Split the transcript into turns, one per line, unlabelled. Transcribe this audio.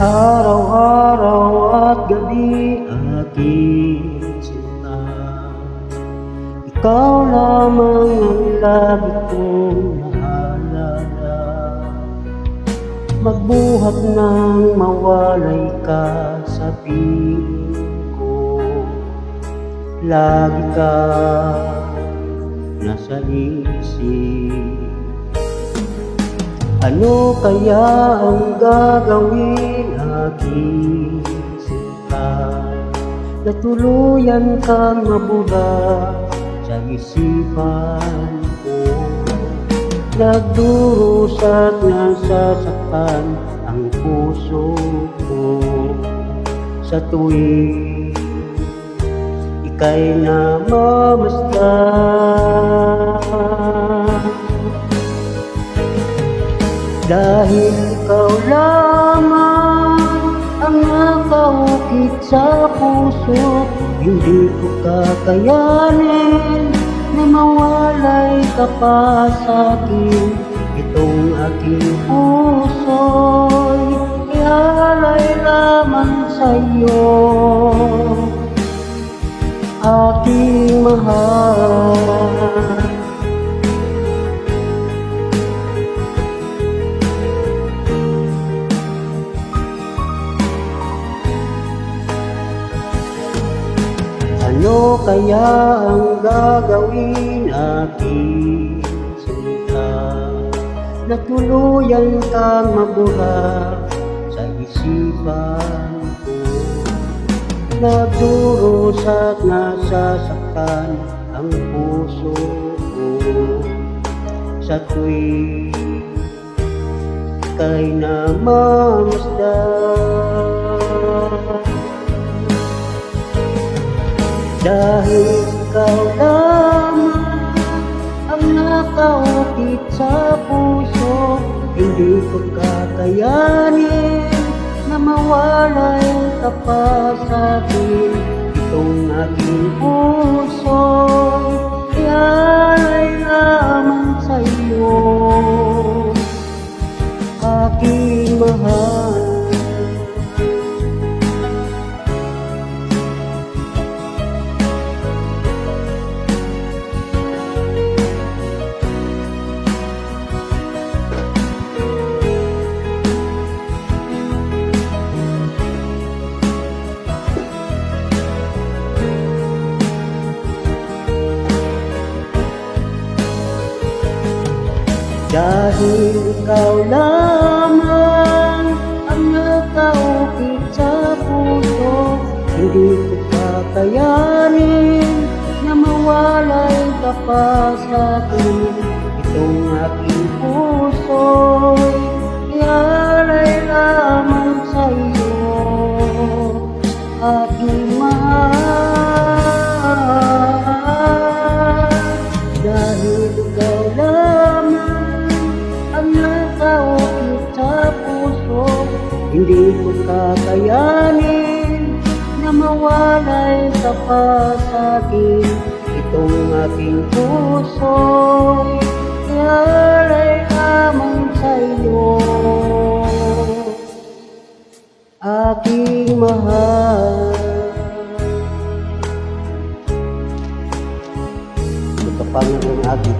Araw-araw at gabi aking sinta, ikaw lamang ang lagi kong naalala. Magbuhat nang mawalay ka sa piling ko, lagi ka nasa isip. Ano kaya ang gagawin aking sinta, na tuluyan kang mabura sa isipan ko? Nagdurusa at nasasaktan ang puso ko sa tuwing ika'y namamasdan. Dahil ikaw lamang ang nakaukit sa puso, hindi ko kakayanin na mawalay ka pa sa'kin. Itong aking puso'y ialay lamang sa'yo, aking mahal. Ano kaya ang gagawin aking sinta, na tuluyan kang mabura sa isipan ko? Nagdurusa at nasasaktan ang puso ko sa tuwing ika'y namamasdan. Dahil ikaw lamang ang nakaukit sa puso, hindi ko kakayanin na mawalay ka pa sa'kin. Itong aking puso'y ialay lamang sa'yo, aking mahal. Dahil ikaw lamang ang nakaukit sa puso, hindi ko kakayanin na mawalay ka pa sa'kin. Itong aking puso'y ialay lamang sa'yo, aking mahal. Dahil ikaw lamang nakaukit sa puso, hindi ko kakayanin na mawalay ka pa sa'kin. Itong aking puso'y ialay lamang sa'yo, aking mahal. Ito pa nga ang aking